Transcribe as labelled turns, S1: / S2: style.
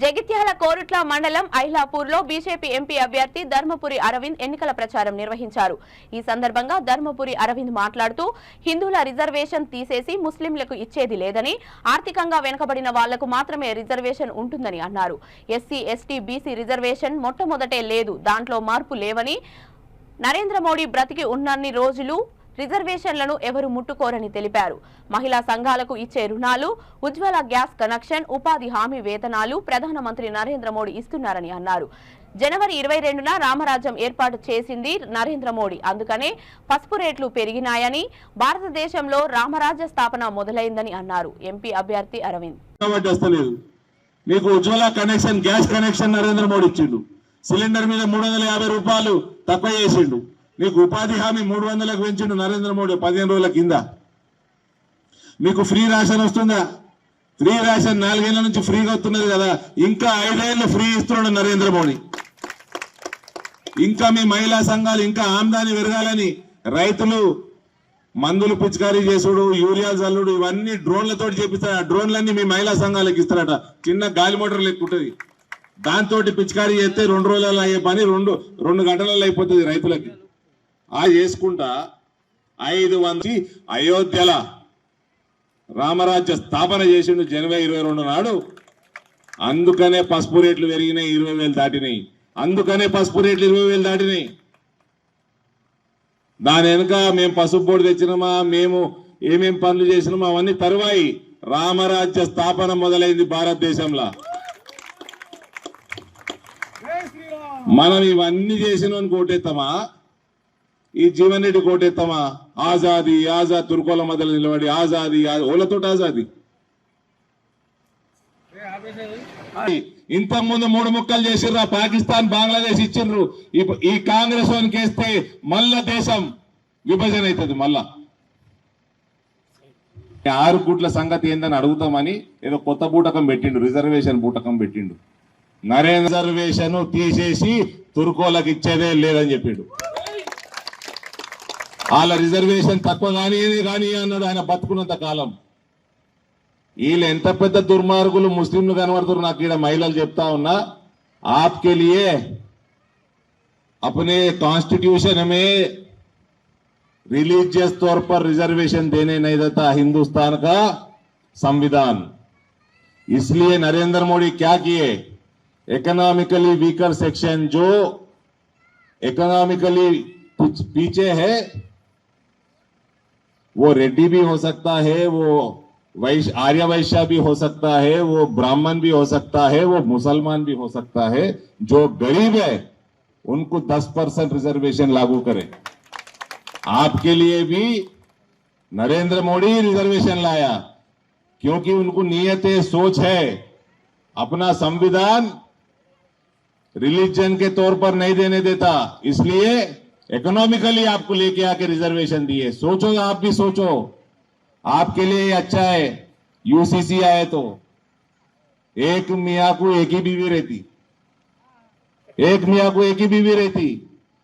S1: జగిత్యాల కోరుట్ల మండలం ఐలాపూర్లో BJP MP అభ్యర్థి ధర్మపురి అరవింద్ ఎన్నికల ప్రచారం నిర్వహించారు. ఈ సందర్భంగా ధర్మపురి అరవింద్ మాట్లాడుతూ హిందువుల రిజర్వేషన్ తీసేసి ముస్లింలకు ఇచ్చేది లేదని, ఆర్థికంగా వెనుకబడిన వాళ్లకు మాత్రమే రిజర్వేషన్ ఉంటుందని అన్నారు. ఎస్సీ, ఎస్టీ, బీసీ రిజర్వేషన్ మొట్టమొదటే లేదు, దాంట్లో మార్పు లేవని, నరేంద్ర మోడీ బ్రతికి ఉన్నన్ని రోజులు రిజర్వేషన్లను ఎవరు ముట్టుకోరని తెలిపారు. మహిళా సంఘాలకు ఇచ్చే రుణాలు, ఉజ్వల గ్యాస్ కనెక్షన్, ఉపాధి హామీ వేతనాలు ప్రధానమంత్రి నరేంద్ర మోడీ ఇస్తున్నారని అన్నారు. జనవరి 22న రామరాజ్యం ఏర్పాటు చేసింది నరేంద్ర మోడీ, అందుకనే పసుపు రేట్లు పెరిగినాయని, భారతదేశంలో రామరాజ్య స్థాపన మొదలైందని అన్నారు. ఎంపీ అభ్యర్థి అరవింద్
S2: మీకు Ujjwala connection, gas connection Narendra Modi ఇచ్చిండు. సిలిండర్ మీద 350 రూపాయలు తక్కువ చేసిండు. మీకు ఉపాధి హామీ 300లకు పెంచిండు నరేంద్ర మోడీ 15 రోజుల కింద. మీకు ఫ్రీ రేషన్ వస్తుందా? ఫ్రీ రేషన్ 4 ఏళ్ల నుంచి ఫ్రీగా వస్తున్నది కదా, ఇంకా 5 ఏళ్ళు ఫ్రీ ఇస్తున్నాడు నరేంద్ర మోడీ. ఇంకా మీ మహిళా సంఘాలు ఇంకా ఆమ్దాని పెరగాలని రైతులు మందులు పిచికారీ చేసుడు, యూరియా చల్లుడు, ఇవన్నీ డ్రోన్లతో చేపిస్తారు. ఆ డ్రోన్లన్నీ మీ మహిళా సంఘాలకు ఇస్తారట. చిన్న గాలి మోటార్లు ఎక్కుంటది, దాంతో పిచికారీ చేస్తే 2 రోజులలో అయ్యే పని 2 గంటలలో అయిపోతుంది రైతులకి. ఆ చేసుకుంటా 500 అయోధ్యల రామరాజ్య స్థాపన చేసిండు జనవరి 22 నాడు. అందుకనే పసుపు రేట్లు పెరిగినాయి, 20,000 దాటినాయి. అందుకనే పసుపు రేట్లు 20,000 దాటినాయి. దాని వెనుక మేము పసుపు బోర్డు తెచ్చినామా, మేము ఏమేం పనులు చేసినామా అవన్నీ తరువాయి. రామరాజ్య స్థాపన మొదలైంది భారతదేశంలో. మనం ఇవన్నీ చేసిన కోటెత్తామా, ఈ జీవన్ రెడ్డి కోటెత్తామా? ఆజాదీ ఆజాద్ తుర్కోల మొదలు నిలబడి ఆజాదీ ఓలతో ఆజాదీ. ఇంతకుముందు 3 ముక్కలు చేసిర్రు, పాకిస్తాన్ బంగ్లాదేశ్ ఇచ్చిండ్రు. ఈ కాంగ్రెస్ వానికి వేస్తే మళ్ళా దేశం విభజన అవుతుంది. మళ్ళా 6 కోట్ల సంగతి ఏందని అడుగుతామని ఏదో కొత్త బూటకం పెట్టిండు, రిజర్వేషన్ బూటకం పెట్టిండు. నరేంద్ర రిజర్వేషన్ తీసేసి తుర్కోలకు ఇచ్చేదే లేదని చెప్పిండు. వాళ్ళ రిజర్వేషన్ తక్కువ కానీ అన్నాడు ఆయన బతుకున్నంత కాలం. వీళ్ళు ఎంత పెద్ద దుర్మార్గులు ముస్లింలు కనబడుతున్నారు. నాకు ఇక్కడ మహిళలు చెప్తా ఉన్నా, आपके लिए अपने कॉन्स्टिट्यूशन में रिलीजियस तौर पर रिजर्वेशन देने नहीं देता हिंदुस्तान का संविधान. इसलिए नरेंद्र मोदी क्या किए, इकोनॉमिकली वीकर सेक्शन जो इकोनॉमिकली पीछे है, वो रेड्डी भी हो सकता है, वो आर्य वैश्य भी हो सकता है, वो ब्राह्मण भी हो सकता है, वो मुसलमान भी हो सकता है. जो गरीब है उनको 10% रिजर्वेशन लागू करें. आपके लिए भी नरेंद्र मोदी रिजर्वेशन लाया, क्योंकि उनको नियत सोच है. अपना संविधान रिलीजन के तौर पर नहीं देने देता, इसलिए इकोनॉमिकली आपको लेके आके रिजर्वेशन दिए. सोचो, आप भी सोचो, आपके लिए अच्छा है. यूसीसी आए तो एक मियाँ को एक ही बीवी रहती, एक मियाँ को एक ही बीवी रहती.